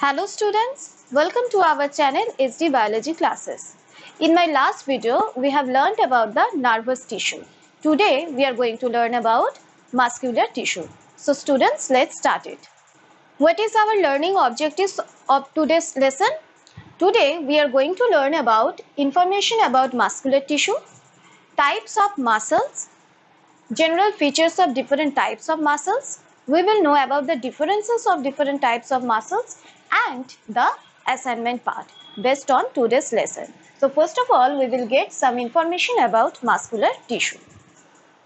Hello students, welcome to our channel SD Biology classes. In my last video, we have learned about the nervous tissue. Today, we are going to learn about muscular tissue. So students, let's start it. What is our learning objectives of today's lesson? Today, we are going to learn about information about muscular tissue, types of muscles, general features of different types of muscles. We will know about the differences of different types of muscles and the assignment part based on today's lesson. So first of all, we will get some information about muscular tissue.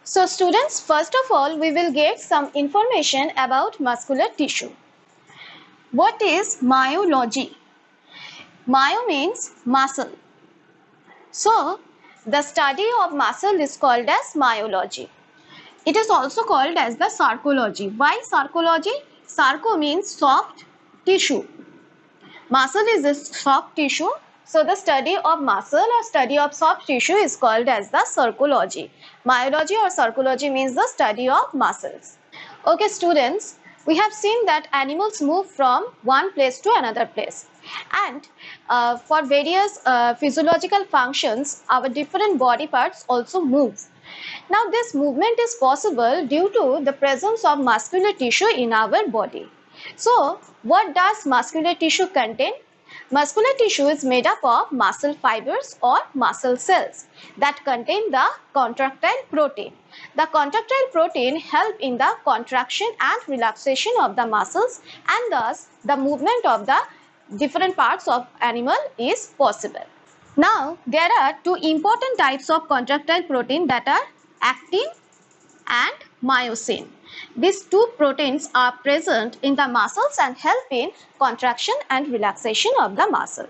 So students, first of all, we will get some information about muscular tissue. What is myology? Myo means muscle. So the study of muscle is called as myology. It is also called as the sarcology. Why sarcology? Sarco means soft tissue. Muscle is a soft tissue. So the study of muscle or study of soft tissue is called as the sarcology. Myology or sarcology means the study of muscles. Okay students, we have seen that animals move from one place to another place. And for various physiological functions, our different body parts also move. Now this movement is possible due to the presence of muscular tissue in our body. So what does muscular tissue contain? Muscular tissue is made up of muscle fibers or muscle cells that contain the contractile protein. The contractile protein help in the contraction and relaxation of the muscles, and thus the movement of the different parts of animal is possible. Now, there are two important types of contractile protein, that are actin and myosin. These two proteins are present in the muscles and help in contraction and relaxation of the muscle.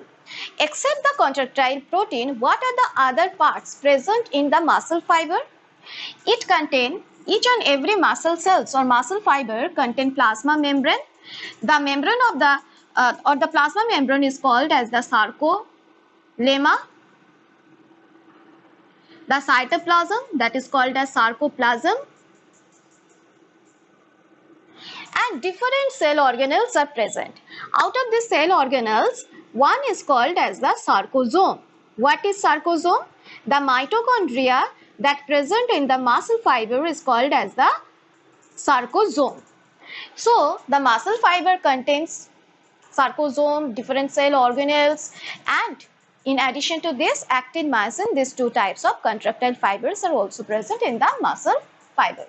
Except the contractile protein, what are the other parts present in the muscle fiber? It contains, each and every muscle cells or muscle fiber contain plasma membrane. The membrane of the the plasma membrane is called as the sarcolemma. The cytoplasm, that is called as sarcoplasm. And different cell organelles are present. Out of these cell organelles, one is called as the sarcosome. What is sarcosome? The mitochondria that present in the muscle fiber is called as the sarcosome. So the muscle fiber contains sarcosome, different cell organelles, and in addition to this, actin, myosin, these two types of contractile fibers are also present in the muscle fiber.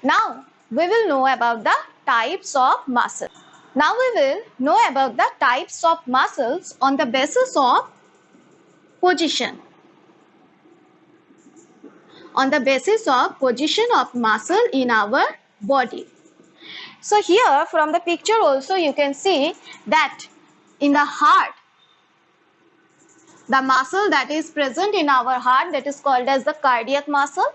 Now we will know about the types of muscles. Now we will know about the types of muscles on the basis of position. On the basis of position of muscle in our body. So here from the picture also you can see that in the heart, the muscle that is present in our heart, that is called as the cardiac muscle.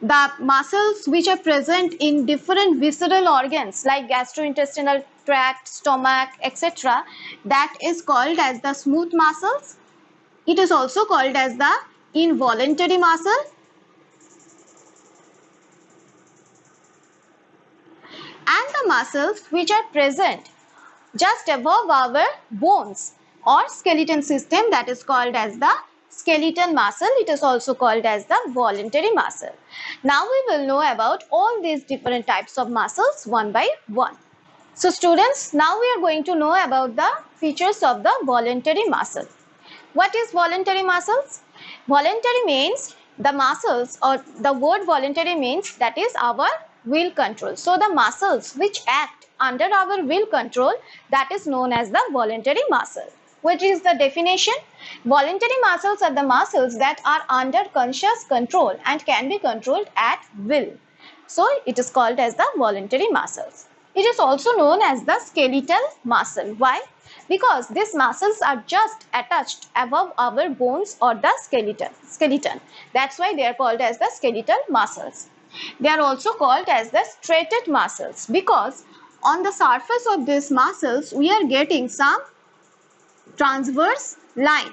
The muscles which are present in different visceral organs like gastrointestinal tract, stomach, etc., that is called as the smooth muscles. It is also called as the involuntary muscle. And the muscles which are present just above our bones or skeleton system, that is called as the skeletal muscle. It is also called as the voluntary muscle. Now we will know about all these different types of muscles one by one. So students, now we are going to know about the features of the voluntary muscle. What is voluntary muscles? Voluntary means the muscles, or the word voluntary means that is our will control. So the muscles which act under our will control, that is known as the voluntary muscle. Which is the definition? Voluntary muscles are the muscles that are under conscious control and can be controlled at will. So it is called as the voluntary muscles. It is also known as the skeletal muscle. Why? Because these muscles are just attached above our bones or the skeleton. That's why they are called as the skeletal muscles. They are also called as the striated muscles because on the surface of these muscles we are getting some transverse line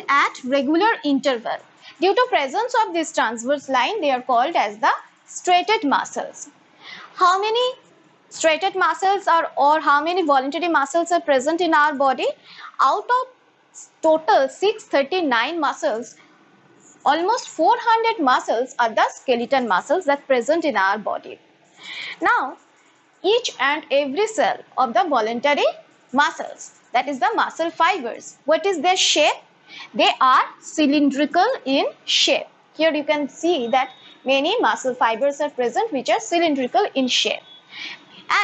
at regular interval. Due to presence of this transverse line, they are called as the striated muscles. How many striated muscles are or how many voluntary muscles are present in our body? Out of total 639 muscles, almost 400 muscles are the skeletal muscles that present in our body. Now, each and every cell of the voluntary muscles, that is the muscle fibers, what is their shape? They are cylindrical in shape. Here you can see that many muscle fibers are present which are cylindrical in shape.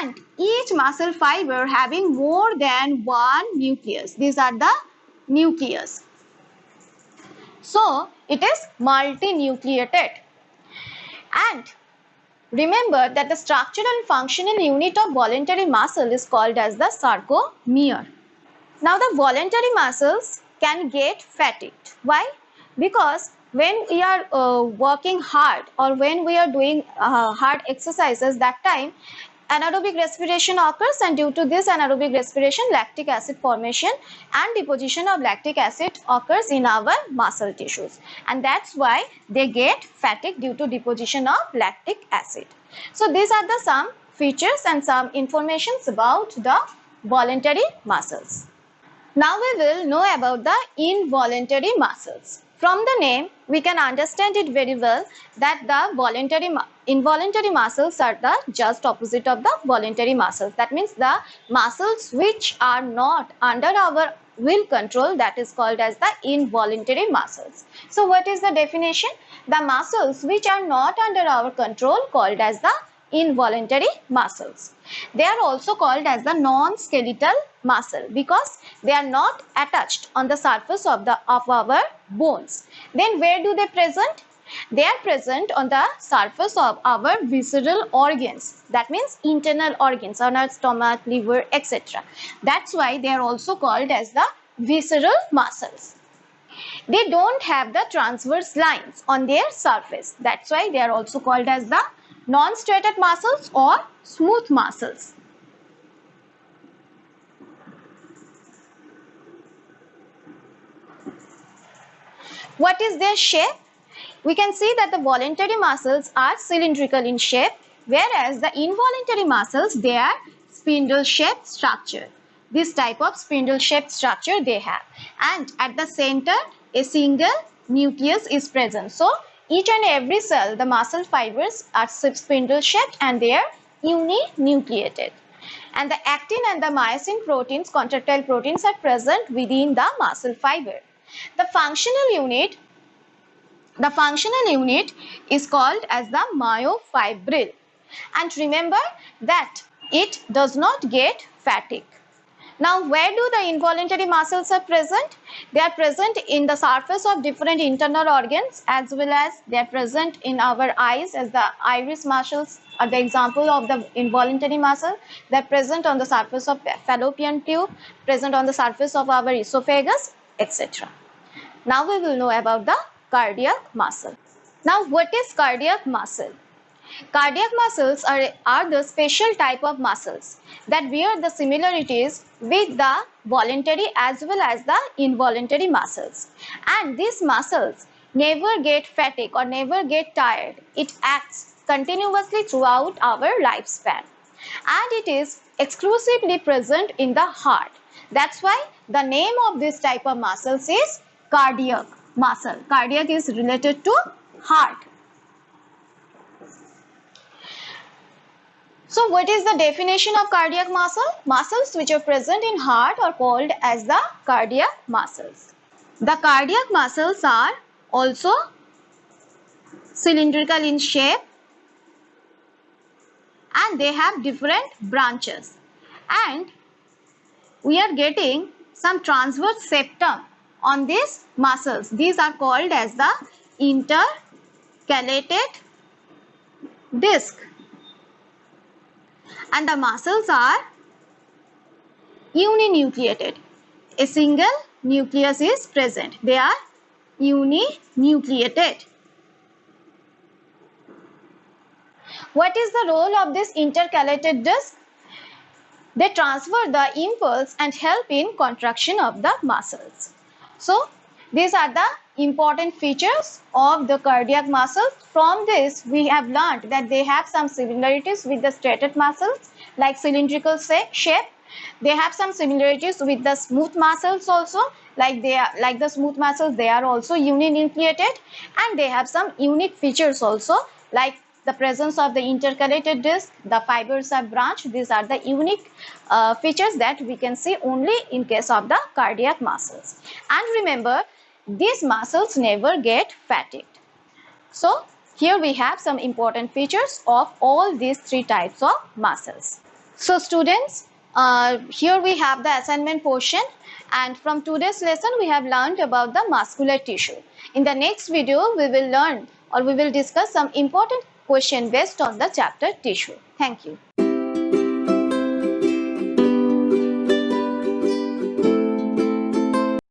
And each muscle fiber having more than one nucleus. These are the nucleus. So, it is multinucleated. And remember that the structural and functional unit of voluntary muscle is called as the sarcomere. Now, the voluntary muscles can get fatigued. Why? Because when we are working hard or when we are doing hard exercises, that time anaerobic respiration occurs, and due to this anaerobic respiration, lactic acid formation and deposition of lactic acid occurs in our muscle tissues, and that's why they get fatigued due to deposition of lactic acid. So these are the some features and some informations about the voluntary muscles. Now we will know about the involuntary muscles. From the name, we can understand it very well that the involuntary muscles are the just opposite of the voluntary muscles. That means the muscles which are not under our will control, that is called as the involuntary muscles. So what is the definition? The muscles which are not under our control called as the involuntary muscles. They are also called as the non-skeletal muscle because they are not attached on the surface of our bones. Then where do they present? They are present on the surface of our visceral organs. That means internal organs on our stomach, liver, etc. That's why they are also called as the visceral muscles. They don't have the transverse lines on their surface. That's why they are also called as the non-striated muscles or smooth muscles. What is their shape? We can see that the voluntary muscles are cylindrical in shape, whereas the involuntary muscles, they are spindle-shaped structure. This type of spindle-shaped structure they have, and at the center a single nucleus is present. So each and every cell, the muscle fibers are spindle-shaped and they are uninucleated. And the actin and the myosin proteins, contractile proteins, are present within the muscle fiber. The functional unit is called as the myofibril. And remember that it does not get fatigued. Now, where do the involuntary muscles are present? They are present in the surface of different internal organs, as well as they are present in our eyes, as the iris muscles are the example of the involuntary muscle. They are present on the surface of fallopian tube, present on the surface of our esophagus, etc. Now we will know about the cardiac muscle. Now, what is cardiac muscle? Cardiac muscles are the special type of muscles that bear the similarities with the voluntary as well as the involuntary muscles. And these muscles never get fatigued or never get tired. It acts continuously throughout our lifespan. And it is exclusively present in the heart. That's why the name of this type of muscles is cardiac muscle. Cardiac is related to heart. So what is the definition of cardiac muscle? Muscles which are present in heart are called as the cardiac muscles. The cardiac muscles are also cylindrical in shape and they have different branches. And we are getting some transverse septum on these muscles. These are called as the intercalated disc. And the muscles are uninucleated. A single nucleus is present. They are uninucleated. What is the role of this intercalated disc? They transfer the impulse and help in contraction of the muscles. So, these are the important features of the cardiac muscles. From this, we have learned that they have some similarities with the striated muscles, like cylindrical shape. They have some similarities with the smooth muscles also, like the smooth muscles, they are also uninucleated, and they have some unique features also, like the presence of the intercalated disc, the fibers are branched. These are the unique features that we can see only in case of the cardiac muscles. And remember, these muscles never get fatigued. So here we have some important features of all these three types of muscles. So students, here we have the assignment portion, and from today's lesson we have learned about the muscular tissue. In the next video we will learn, or we will discuss some important question based on the chapter tissue. Thank you.